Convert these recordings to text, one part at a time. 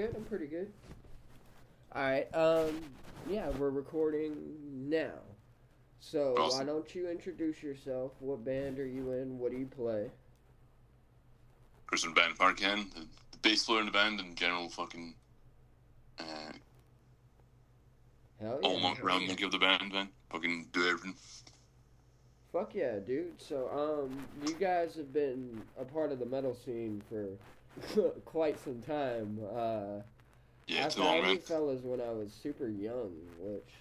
good. I'm pretty good. All right. Yeah, we're recording now. So why Awesome. don't you introduce yourself? What band are you in? What do you play? Person band Parkan, the bass player in the band, and general fucking uh, Hell all yeah, monk hell around yeah. monkey of the band, man. Fucking do everything. Fuck yeah, dude. So you guys have been a part of the metal scene for quite some time. Yeah, I too long, found man. you fellas when I was super young, which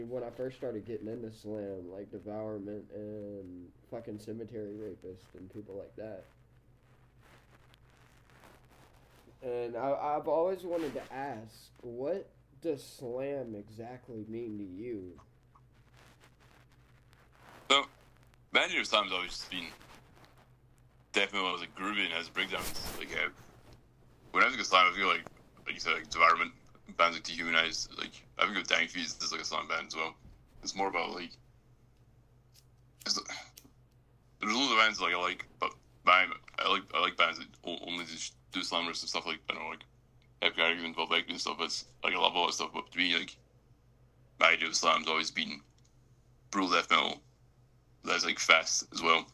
when I first started getting into slam, like Devourment and fucking Cemetery Rapist and people like that. And I've always wanted to ask, what does slam exactly mean to you? So, band years time's always just been definitely when I was like groovy and has breakdowns. When I was like a slam, I feel like you said, like environment bands like Dehumanized. Like I think of Dying Feet is like a slam band as well. It's more about like there's loads of bands like I like, but I like bands that only just do slam riffs and stuff like I don't know like Epic Argument, Bob Beck and stuff. It's like I love all that stuff, but to me like my idea of slam's always been brutal death metal that's like fast as well,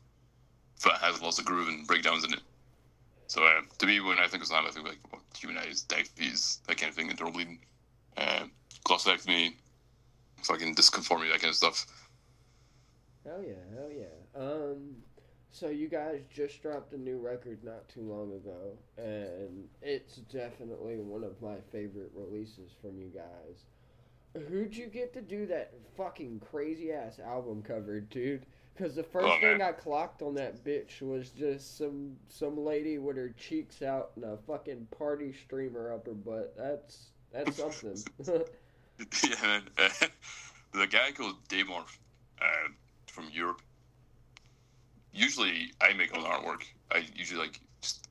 but has lots of groove and breakdowns in it. So to me, when I think of slam, I think like Humanized, Diabetes, that kind of thing, internal bleeding, glossectomy, fucking disconformity, that kind of stuff. Hell yeah, hell yeah. So you guys just dropped a new record not too long ago, and it's definitely one of my favorite releases from you guys. Who'd you get to do that fucking crazy ass album cover, dude? Because the Oh first man, thing I clocked on that bitch was just some lady with her cheeks out and a fucking party streamer up her butt. That's something. yeah, man. The guy called Daymorph from Europe. Usually, I make all the artwork. I usually like just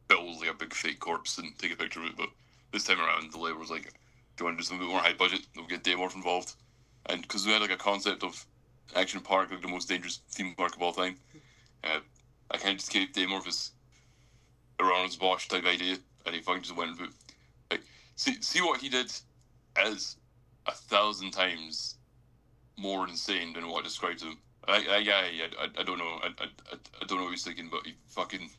build like a big fake corpse and take a picture of it. But this time around, the label was like, "Do you want to do something a bit more high budget? We'll get Daymorph involved." And because we had like a concept of Action Park, like the most dangerous theme park of all time, uh, I kind of just gave Daymorph this Aron's Bosch type idea, and he fucking just went and put like see what he did as 1,000 times more insane than what I described to him. That guy, I don't know, I don't know what he's thinking, but he fucking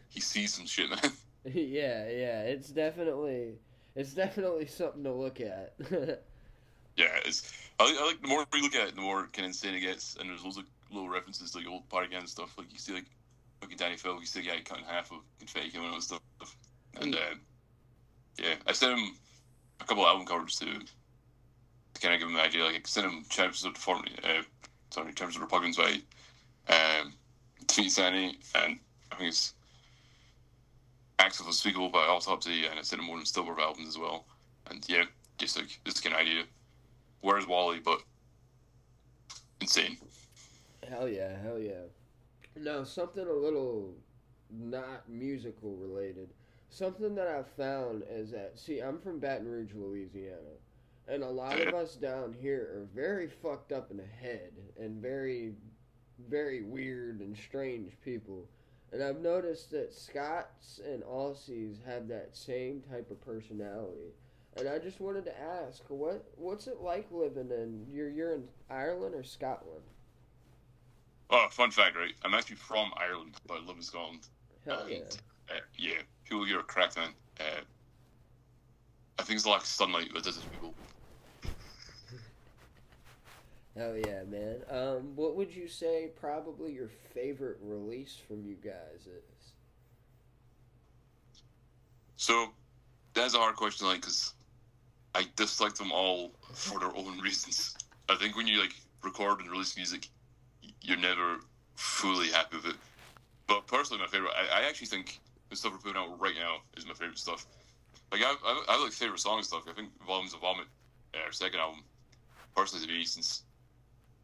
he sees some shit, man. Yeah, yeah, it's definitely something to look at. Yeah, I like the more you look at it, the more kind of insane it gets, and there's loads of little references to like old party gang stuff. Like you see like fucking Danny Phil, you see a guy cut in half of confetti and all that stuff. And yeah, I sent him a couple of album covers to kind of give him an idea. Like I sent him Champions of Deformity, Champions of Repugnance by Defeat Sanity, and I think it's Acts of Unspeakable by Autopsy, and I sent him one of the Stillbirth albums as well. And yeah, just like this kind of idea. Where's Wally? But insane. Hell yeah, hell yeah. Now, something a little not musical related. Something that I've found is that, see, I'm from Baton Rouge, Louisiana, and a lot of us down here are very fucked up in the head and very, very weird and strange people. And I've noticed that Scots and Aussies have that same type of personality. And I just wanted to ask, what's it like living in you're in Ireland or Scotland? Oh, fun fact, right? I'm actually from Ireland, but I live in Scotland. Hell And yeah. yeah, people here are cracked, man. I think it's the lack of sunlight that does it to people. Hell yeah, man. What would you say probably your favorite release from you guys is? So that's a hard question, like, because I dislike them all for their own reasons. I think when you like record and release music, you're never fully happy with it. But personally, my favorite, I actually think the stuff we're putting out right now is my favorite stuff. Like I have like favorite song and stuff. I think Volumes of Vomit, our second album, personally to me, since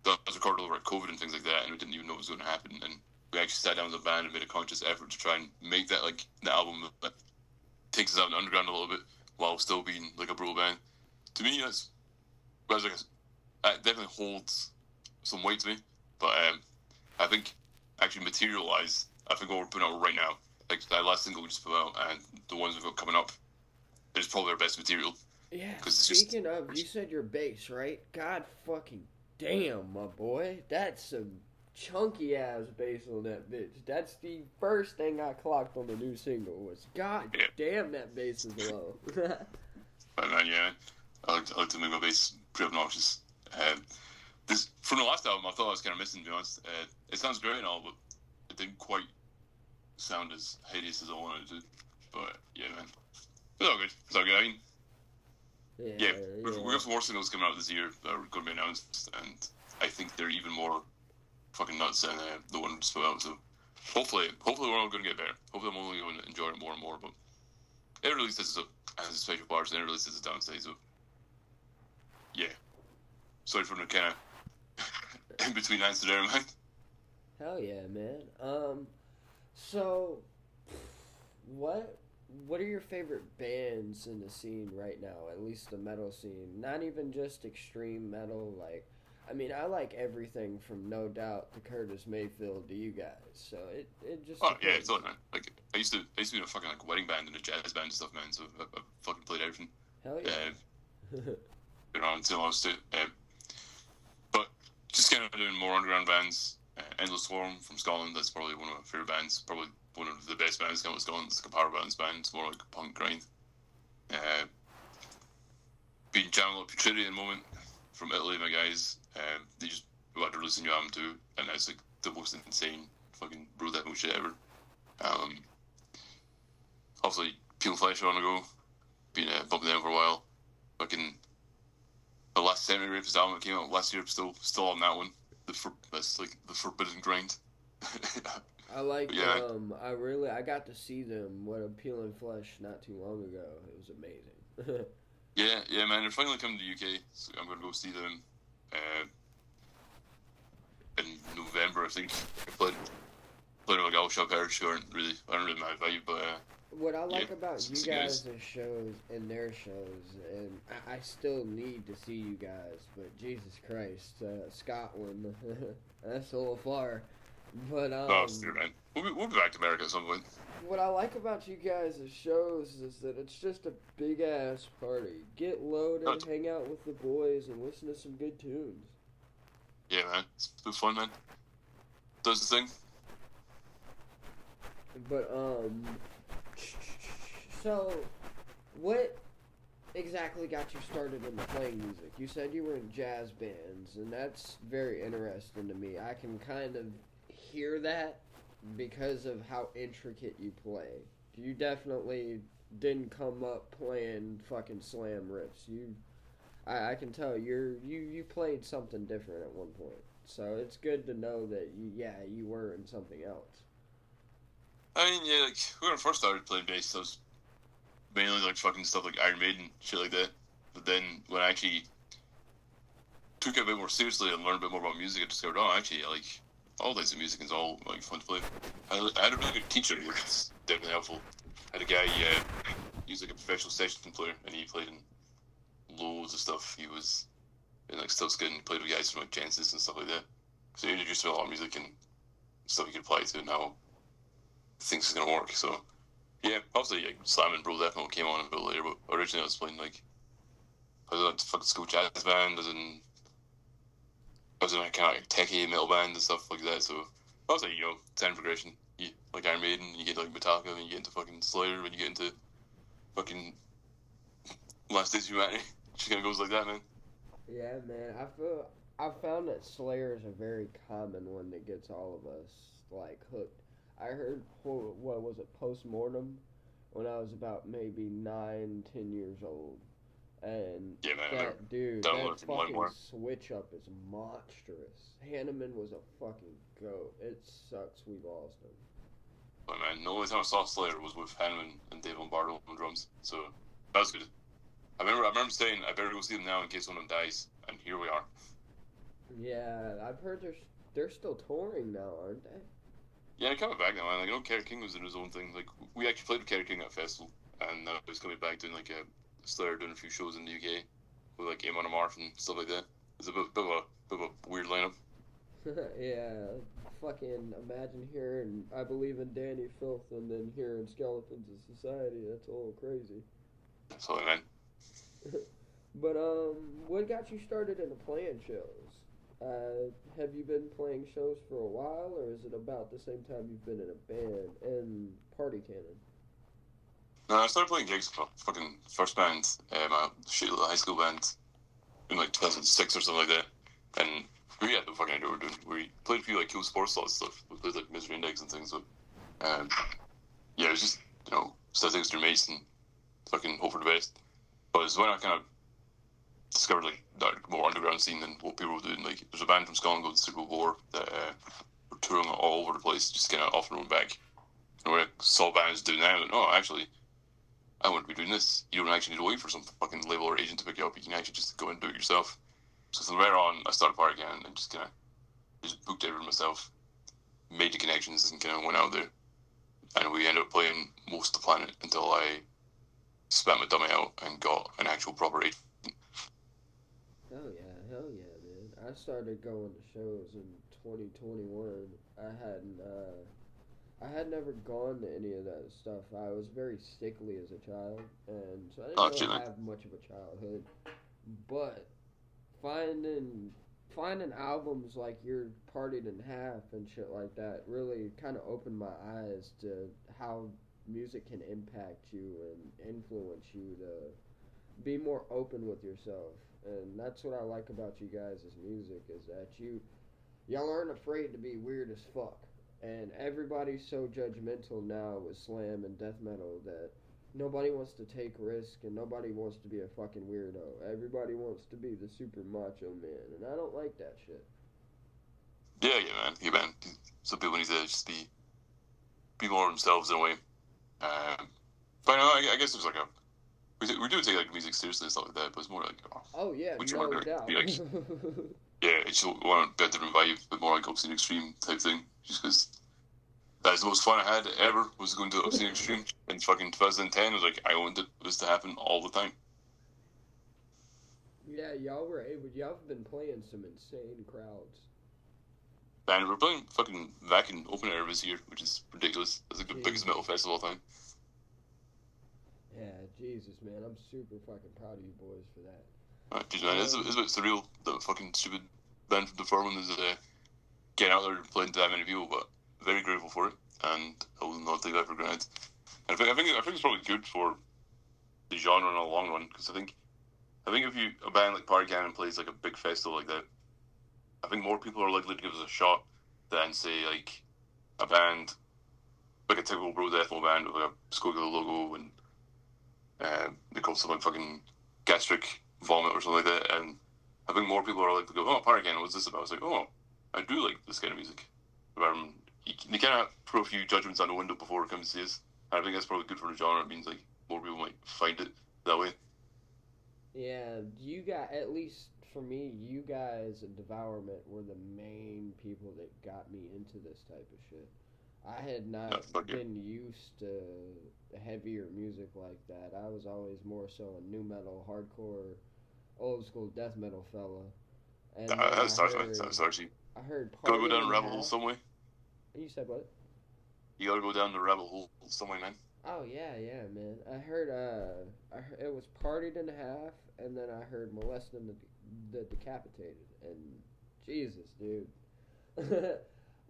that was recorded over at COVID and things like that, and we didn't even know what was going to happen, and we actually sat down as a band and made a conscious effort to try and make that like the album that takes us out in the underground a little bit while still being like a brutal band. To me, that's like that definitely holds some weight to me. But I think actually materialize. I think what we're putting out right now, like that last single we just put out, and the ones we've got coming up, probably our best material. Yeah, Cause speaking of, you said your bass, right? God fucking damn, my boy. That's some chunky ass bass on that bitch. That's the first thing I clocked on the new single was, God damn, that bass is low. But man, yeah, I like to make my bass pretty obnoxious. This from the last album, I thought I was kind of missing. To be honest, it sounds great and all, but it didn't quite sound as hideous as I wanted it to. But yeah, man, it's all good. It's all good. I mean, yeah, we have some more singles coming out this year that are going to be announced, and I think they're even more fucking nuts than the one we just put out. So hopefully we're all going to get better. Hopefully I'm only going to enjoy it more and more. But it releases as a special part, and it releases a downside. So yeah, sorry for the kind of in between answer there, man. Hell yeah, man. So what are your favorite bands in the scene right now? At least the metal scene. Not even just extreme metal. Like, I mean, I like everything from No Doubt to Curtis Mayfield to you guys. So it just. Oh yeah, it's all man. Like I used to be in a fucking like wedding band and a jazz band and stuff, man. So I fucking played everything. Hell yeah. Been around until I was two. But just kind of doing more underground bands. Endless Swarm from Scotland. That's probably one of my favorite bands. Probably one of the best bands coming out of Scotland. It's like a power balance band. It's more like a punk grind. Been jamming a lot of Putridity at the moment from Italy, my guys. They just about to release a new album too, and it's like the most insane fucking bro demo shit ever. Obviously, Peel Flesh are on the go. Been bumping them for a while. Fucking the last Semi-Rapist album that came out last year, still on that one. That's like the Forbidden Grind. I like I got to see them with Peeling Flesh not too long ago. It was amazing. yeah, man. They're finally coming to the UK, so I'm gonna go see them in November. I think I played with Gal Shop Parish, who aren't really my vibe, but what I like about you guys' shows and their shows, and I still need to see you guys, but Jesus Christ, Scotland, that's a little far. But man. We'll be back to America at some point. What I like about you guys' shows is that it's just a big ass party. Get loaded, hang out with the boys, and listen to some good tunes. Yeah, man, it's been fun, man. Does the thing. But so what exactly got you started in playing music? You said you were in jazz bands, and that's very interesting to me. I can kind of hear that because of how intricate you play. You definitely didn't come up playing fucking slam riffs. I can tell you played something different at one point. So it's good to know that you were in something else. I mean, yeah, like when I first started playing bass, I was mainly like fucking stuff like Iron Maiden, shit like that. But then when I actually took it a bit more seriously and learned a bit more about music, I discovered, actually, I like all types of music is all like fun to play. I had a really good teacher who was definitely helpful. I had a guy, he was like a professional session player, and he played in loads of stuff. He was in like Still Skin, played with guys from like Genesis and stuff like that. So he introduced me to a lot of music and stuff you could apply to and how things is gonna work. So yeah, obviously like, Slam and Bro Deathmetal came on a bit later, but originally I was playing like I was in a fucking school jazz band, I was in a kind of like techie metal band and stuff like that. So obviously, sound progression. You like Iron Maiden, you get like Metallica, and you get into fucking Slayer, when you get into fucking Last Days of Humanity. It just kind of goes like that, man. Yeah, man. I found that Slayer is a very common one that gets all of us like hooked. I heard what was it, Postmortem, when I was about maybe 9, 10 years old. And yeah, man, that fucking switch up is monstrous. Hanneman was a fucking goat. It sucks we lost him. But man, the only time I saw Slayer was with Hanneman and Dave Lombardo on drums, so that was good. I remember saying I better go see them now in case one of them dies, and here we are. Yeah, I've heard they're still touring now, aren't they? Yeah, they're coming back now, man. Like, Kerry King was doing his own thing. Like, we actually played with Kerry King at a festival, and he's coming back doing like a Slayer doing a few shows in the UK with like Amon Amarth and stuff like that. It's a bit of a weird lineup. Yeah, fucking imagine hearing I Believe in Danny Filth and then hearing Skeletons of Society. That's a little crazy. So man. But what got you started into playing shows? Have you been playing shows for a while, or is it about the same time you've been in a band and Party Cannon? No, I started playing gigs for fucking first band, my shit little high school band in like 2006 or something like that. And we had no fucking idea what we were doing. We played a few like cool sports slots stuff. We played like Misery Index and things. So, um, yeah, it was just, set things to your mates and fucking hope for the best. But it's when I kind of discovered like that more underground scene than what people were doing. Like, there's a band from Scotland called Civil War that were touring all over the place, just kind of off and on back. And when I saw bands doing that, I was like, oh, actually, I want to be doing this. You don't actually need to wait for some fucking label or agent to pick you up. You can actually just go and do it yourself. So from there on, I started Party again and just booked everything myself, made the connections, and kind of went out there. And we ended up playing most of the planet until I spat my dummy out and got an actual proper agent. Hell yeah, man! I started going to shows in 2021. I had never gone to any of that stuff. I was very sickly as a child, and so I didn't Oh, really shit, man. have much of a childhood. But finding finding albums like your Partied in Half and shit like that really kind of opened my eyes to how music can impact you and influence you to be more open with yourself. And that's what I like about you guys' music is that y'all aren't afraid to be weird as fuck. And everybody's so judgmental now with slam and death metal that nobody wants to take risk and nobody wants to be a fucking weirdo. Everybody wants to be the super macho man, and I don't like that shit. Yeah, man. Yeah, man. Some people need to just be more themselves in a way. Um, but no, I guess there's like we do take like music seriously and stuff like that, but it's more like Oh yeah, we try no to doubt. be like it's just want a different vibe, but more like Obscene Extreme type thing. Just because that's the most fun I had ever was going to Obscene Extreme in fucking 2010. It was like I wanted this to happen all the time. Yeah, y'all have been playing some insane crowds. And we're playing fucking back in open air this year, which is ridiculous. It's like the biggest metal festival of all time. Yeah, Jesus, man, I'm super fucking proud of you boys for that. Geez, man, it's a bit surreal that fucking stupid band from the Furman is getting out there and playing to that many people, but very grateful for it, and I will not take that for granted. And I think it's probably good for the genre in the long run because I think if a band like Party Cannon plays like a big festival like that, I think more people are likely to give us a shot than say like a band like a typical bro death metal band with like a Skullgirl logo and they call something fucking gastric vomit or something like that. And I think more people are like to go, oh, Party Cannon, what's this about? It's like, oh, I do like this kind of music. You kind of throw a few judgments out the window before it comes to this. And I think that's probably good for the genre. It means like more people might find it that way. Yeah, you got at least for me, you guys and Devourment were the main people that got me into this type of shit. I had not been used to heavier music like that. I was always more so a new metal, hardcore, old school death metal fella. And then That's actually. I heard Gotta go Party down in the rabbit hole Half. some way. You said what? You gotta go down the rabbit hole some way, man. Oh yeah, man. I heard it was Partied in Half, and then I heard Molesting the Decapitated, and Jesus, dude.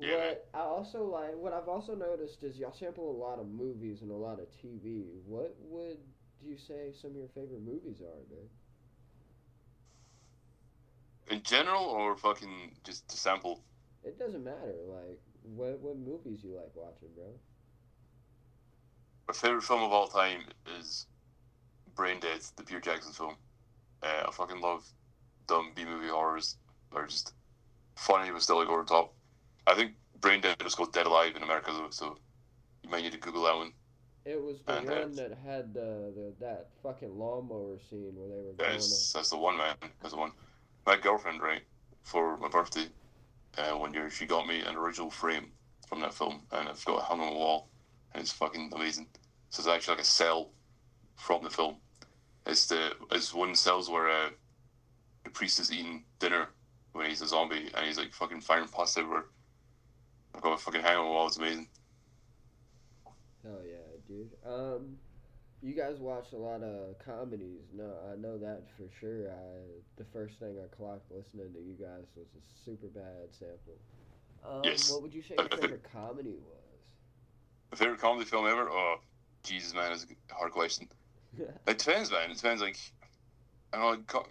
Yeah. What I've also noticed is y'all sample a lot of movies and a lot of TV. What would you say some of your favorite movies are, man? In general, or fucking just to sample? It doesn't matter. Like, what movies you like watching, bro? My favorite film of all time is Brain Dead, the Peter Jackson film. I fucking love dumb B movie horrors. They're just funny but still like over the top. I think Brain Dead was called Dead Alive in America though, so you might need to Google that one. It was the one that had that fucking lawnmower scene where they were going. That's the one, man. That's the one. My girlfriend, right, for my birthday, one year, she got me an original frame from that film, and I've got it hung on the wall, and it's fucking amazing. So it's actually like a cell from the film. It's one of the cells where the priest is eating dinner when he's a zombie, and he's like fucking firing pus everywhere. I've got a fucking hang on the wall. It's amazing. Hell yeah, dude. You guys watch a lot of comedies. No, I know that for sure. The first thing I clocked listening to you guys was a super bad sample. Yes. What would you say your I think favorite comedy was? my favorite comedy film ever. Oh, Jesus, man, is a hard question. It depends, man. It depends. Like, I don't know.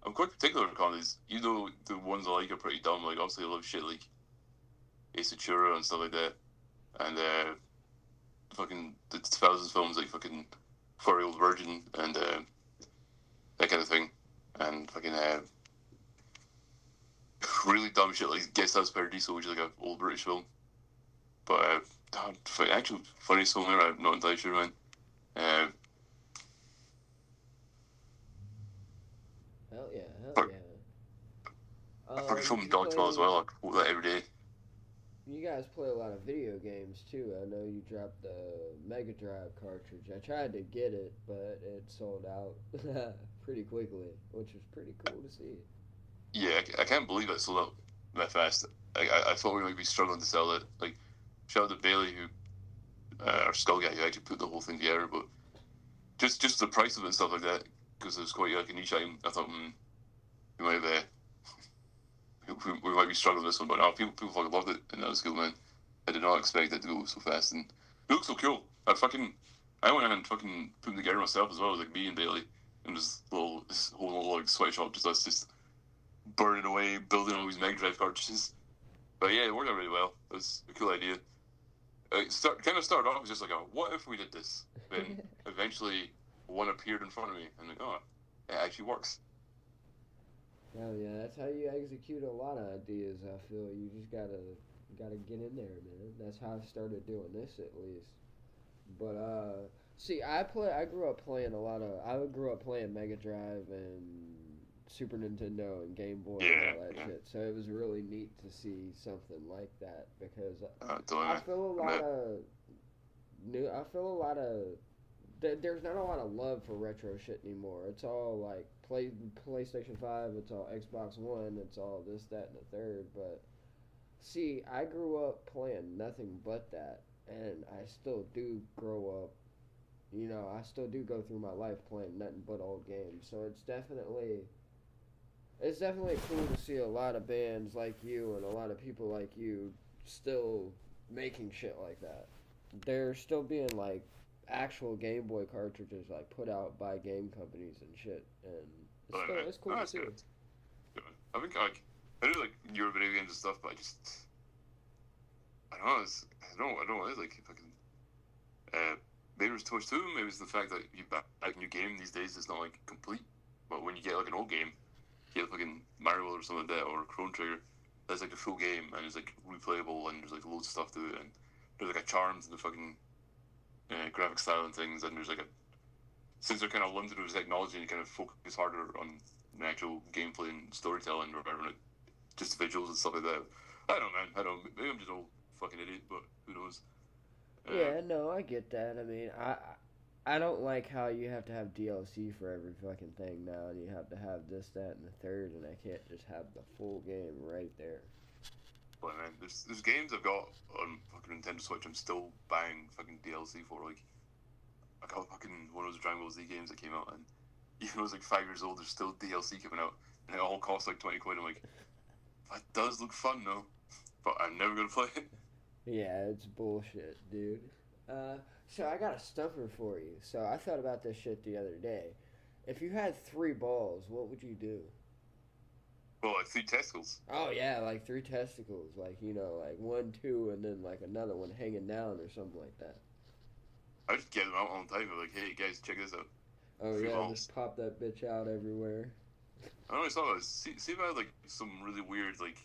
I'm quite particular with comedies. You know, the ones I like are pretty dumb. Like, obviously, I love shit like Ace Ventura and stuff like that, and fucking the 2000s films like fucking For Real Virgin and that kind of thing, and fucking really dumb shit like Guest House Paradiso, which is like an old British film. But actually, funniest film ever. I'm not entirely sure, man. Uh, Hell yeah, hell fuck, yeah. I fucking film You Dodgeball as play. well. Like that every day. You guys play a lot of video games too. I know you dropped the Mega Drive cartridge. I tried to get it, but it sold out pretty quickly, which was pretty cool to see. Yeah, I can't believe it sold out that fast. I thought we might be struggling to sell it. Like, shout out to Bailey, who our skull guy, who actually put the whole thing together. But just the price of it and stuff like that, because it was quite like a niche item. I thought we might have, we might be struggling with this one, but no, people fucking loved it, and that was cool, man. I did not expect it to go so fast, and it looked so cool. I went and fucking put them together myself as well, like me and Bailey, in this whole little like sweatshop, just us just burning away, building all these Mega Drive cartridges. But yeah, it worked out really well. It was a cool idea. Kind of started off as just like a what if we did this? Then eventually one appeared in front of me, and like, oh, it actually works. Hell yeah, that's how you execute a lot of ideas. I feel you just gotta get in there, man. That's how I started doing this at least. But see, I grew up playing a lot of. I grew up playing Mega Drive and Super Nintendo and Game Boy and Yeah, all that yeah. shit. So it was really neat to see something like that because Totally, I man. feel a I lot mean, of new. I feel a lot of. There's not a lot of love for retro shit anymore. It's all like PlayStation 5. It's all Xbox One. It's all this, that, and the third. But see, I grew up playing nothing but that, and I still do grow up. I still do go through my life playing nothing but old games. So it's definitely cool to see a lot of bands like you and a lot of people like you still making shit like that. They're still being like actual Game Boy cartridges like put out by game companies and shit, and totally, man. it's cool No, to that's see. good. Good, man. I think like I do like newer video games and stuff, but I don't know. I don't know what it is like. Fucking uh, maybe it's Touch Two. Maybe it's the fact that you back a new game these days is not like complete. But when you get like an old game, you get fucking Mario World or something like that, or Chrono Trigger, that's like the full game and it's like replayable and there's like loads of stuff to it and there's like a charm to the fucking graphic style and things and there's like a since they're kind of limited with technology and you kind of focus harder on the actual gameplay and storytelling or whatever, like just visuals and stuff like that. I don't know, man. I don't. Maybe I'm just old fucking idiot, but who knows? Uh, Yeah, no, I get that. I mean, I don't like how you have to have DLC for every fucking thing now, and you have to have this, that, and the third, and I can't just have the full game right there. but man, there's games I've got on fucking Nintendo Switch. I'm still buying fucking DLC for. Like I got fucking one of those Dragon Ball Z games that came out, and even though I was like 5 years old, there's still DLC coming out, and it all costs like 20 quid. I'm like, that does look fun though, but I'm never gonna play it. Yeah, it's bullshit, dude. So I got a stumper for you. So I thought about this shit the other day. If you had three balls, what would you do? Well, like 3 testicles. Oh yeah, like three testicles, like like one, two, and then like another one hanging down or something like that. I just get them out all the time. I'm like, hey guys, check this out. Oh Free yeah, just balls. pop that bitch out everywhere. I don't know. It's not. See if I had like some really weird like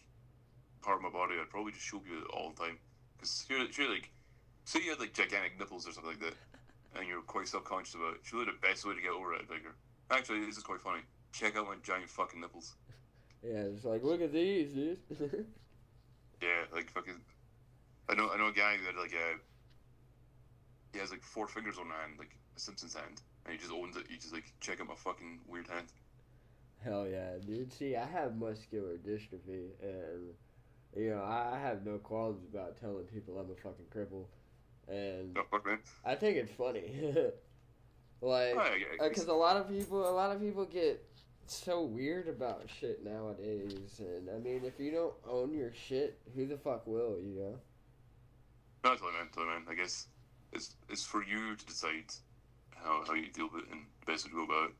part of my body, I'd probably just show you it all the time. Because you're like, say you had like gigantic nipples or something like that, and you're quite self conscious about it. Surely the best way to get over it, like, actually, this is quite funny. Check out my giant fucking nipples. Yeah, it's like look at these, dude. Yeah, like fucking. I know a guy who had like he has like 4 fingers on a hand, like a Simpsons hand, and he just owns it. He just like check out my fucking weird hand. Hell yeah, dude. See, I have muscular dystrophy, and I have no qualms about telling people I'm a fucking cripple. and No, fuck, man. I think it's funny. Oh, Like, I because guess. a lot of people get so weird about shit nowadays. And I mean, if you don't own your shit, who the fuck will? You know. No, totally, man. I guess it's for you to decide how you deal with it and the best way to go about it.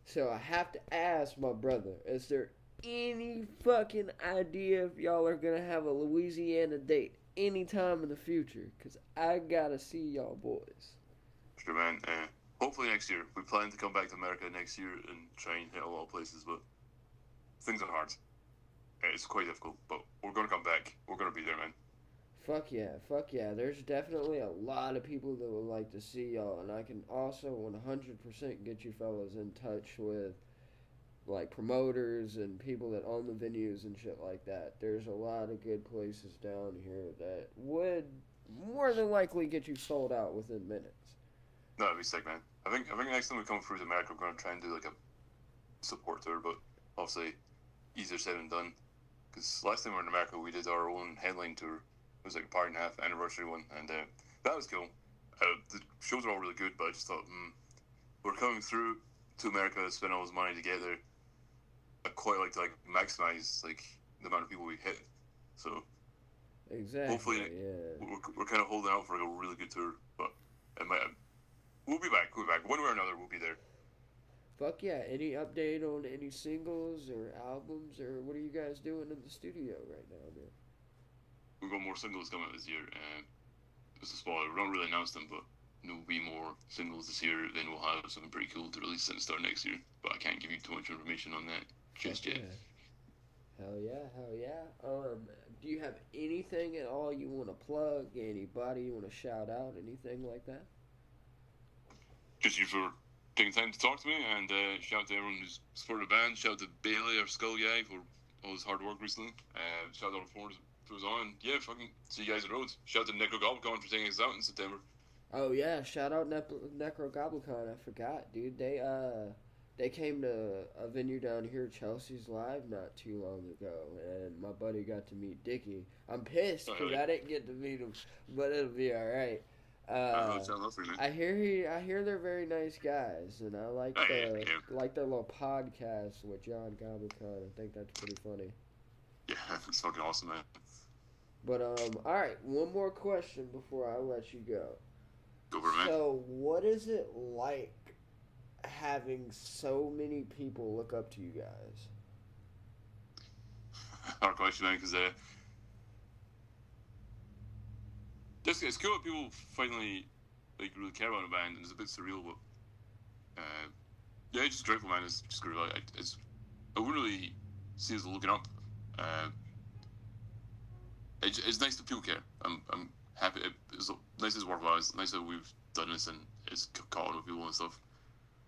So I have to ask my brother: is there any fucking idea if y'all are gonna have a Louisiana date anytime in the future? Cause I gotta see y'all boys. Sure, man. Hopefully next year. We plan to come back to America next year and try and hit a lot of places, but things are hard. It's quite difficult, but we're gonna come back. We're gonna be there, man. Fuck yeah, fuck yeah. There's definitely a lot of people that would like to see y'all, and I can also 100% get you fellas in touch with like promoters and people that own the venues and shit like that. There's a lot of good places down here that would more than likely get you sold out within minutes. No, that'd be sick, man. I think next time we come through to America, we're gonna try and do like a support tour, but obviously easier said than done. Because last time we were in America, we did our own headline tour. It was like a part and a half anniversary one, and that was cool. The shows are all really good, but I just thought, we're coming through to America to spend all this money to get there. I quite like to like maximize like the amount of people we hit. So Exactly, hopefully yeah. we're kind of holding out for like a really good tour, but it might. We'll be back. We'll be back. One way or another, we'll be there. Fuck yeah. Any update on any singles or albums or what are you guys doing in the studio right now, man? We've got more singles coming out this year. It's a spoiler. We don't really announce them, but there'll be more singles this year. Then we'll have something pretty cool to release at the start next year. But I can't give you too much information on that Fuck just yet. yeah. Hell yeah, hell yeah. Do you have anything at all you want to plug? Anybody you want to shout out? Anything like that? Just you for taking time to talk to me, and shout out to everyone who's supported the band. Shout out to Bailey, our skull guy, for all his hard work recently. Shout out to all the forums who was on. Yeah, fucking see you guys on the road. Shout out to Necro Gobblecon for taking us out in September. Oh yeah, shout out Necro Gobblecon. I forgot, dude. They came to a venue down here, Chelsea's Live, not too long ago, and my buddy got to meet Dickie. I'm pissed because I didn't get to meet him, but it'll be all right. I hear they're very nice guys, and I like like their little podcast with John Gobblecon. I think that's pretty funny. Yeah, it's fucking awesome, man. But all right, one more question before I let you go. Go for it, man. So, what is it like having so many people look up to you guys? Hard question, man, because it's cool that people finally like really care about a band, and it's a bit surreal, but yeah, it's just grateful, man. It's just great. I wouldn't really see us looking up. It's nice that people care. I'm happy. It's nice as worthwhile. It's nice that we've done this and it's caught on with people and stuff.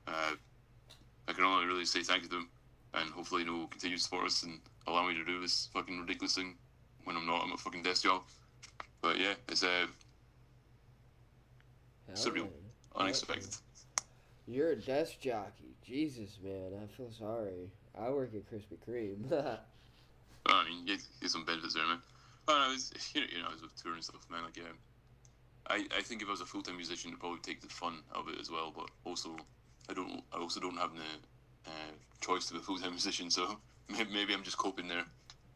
I can only really say thank you to them, and hopefully, will continue to support us and allow me to do this fucking ridiculous thing when I'm not. I'm a fucking desk job. But yeah, it's surreal, unexpected. You're a desk jockey. Jesus, man, I feel sorry. I work at Krispy Kreme. I mean, you get some benefits there, man. I was, I was with tour and stuff, man. Like, I think if I was a full-time musician, I'd probably take the fun of it as well. But also, I also don't have the choice to be a full-time musician, so maybe I'm just coping there.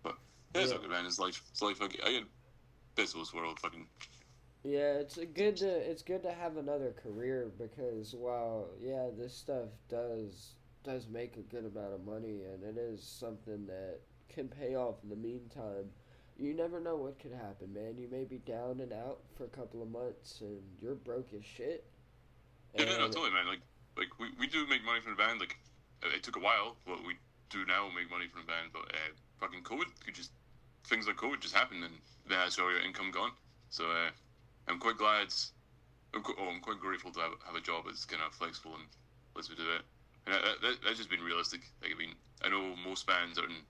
But yeah, it's all good, man. It's life. It's life. I get best of this world, fucking. Yeah, it's good to have another career because while this stuff does make a good amount of money and it is something that can pay off in the meantime. You never know what could happen, man. You may be down and out for a couple of months, and you're broke as shit. Yeah, no, totally, man. Like we do make money from the band. Like, it took a while, but we do now make money from the band. But fucking COVID things like COVID just happened, and then I saw your income gone. So I'm quite glad. I'm quite grateful to have a job that's kind of flexible and lets me do it. And that's just been realistic. Like, I mean, I know most bands are in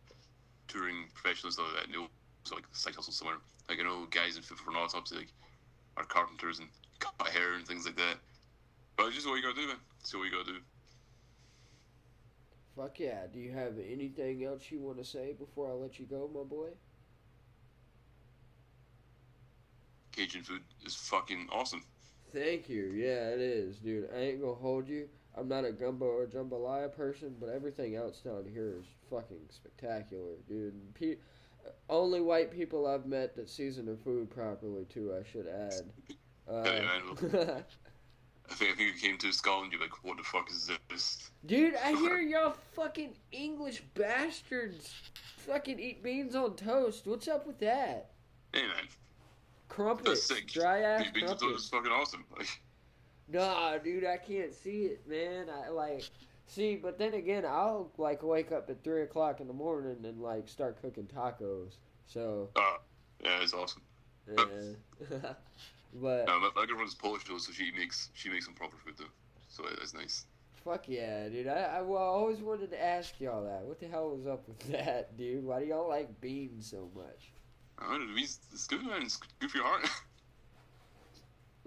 touring professionals though that know. So like side hustle somewhere. Like, I know guys in Fit for an Autopsy like are carpenters and cut hair and things like that. But it's just what you gotta do, man. It's what you gotta do. Fuck yeah. Do you have anything else you want to say before I let you go, my boy? Cajun food is fucking awesome. Thank you. Yeah, it is, dude. I ain't gonna hold you. I'm not a gumbo or jambalaya person, but everything else down here is fucking spectacular, dude. Only white people I've met that season their food properly, too, I should add. Yeah, man. I think if you came to Scotland, you'd be like, what the fuck is this? Dude, I hear y'all fucking English bastards fucking eat beans on toast. What's up with that? Hey, man. Crumpets. That's sick. Dry ass Beans on toast crumpets. is fucking awesome. Like, Nah, dude, I can't see it, man. See, but then again, I'll like wake up at 3 o'clock in the morning and like start cooking tacos. So, yeah, it's awesome. yeah. But my girlfriend's Polish though, so she makes some proper food though. So that's nice. fuck yeah, dude. I always wanted to ask y'all that. What the hell was up with that, dude? Why do y'all like beans so much? I don't know, it's good, man. It's good for your heart.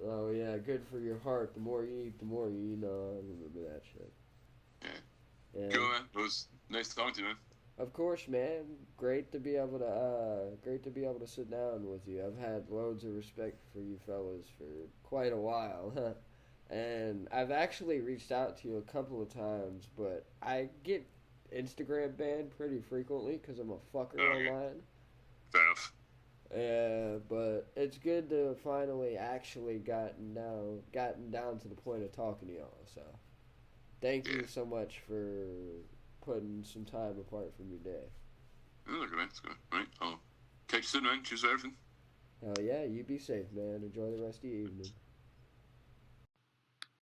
Oh yeah, good for your heart. The more you eat, the more you eat. No, I remember that shit. Yeah. Cool, man. It was nice talking to you, man. Of course, man. Great to be able to sit down with you. I've had loads of respect for you fellas for quite a while, huh? And I've actually reached out to you a couple of times, but I get Instagram banned pretty frequently because I'm a fucker online. Fair enough. Yeah, but it's good to finally actually gotten down to the point of talking to y'all. So, thank you so much for putting some time apart from your day. Yeah, okay, man. It's good. All right. I'll catch you soon, man. Cheers for everything. Hell yeah, you be safe, man. Enjoy the rest of your evening.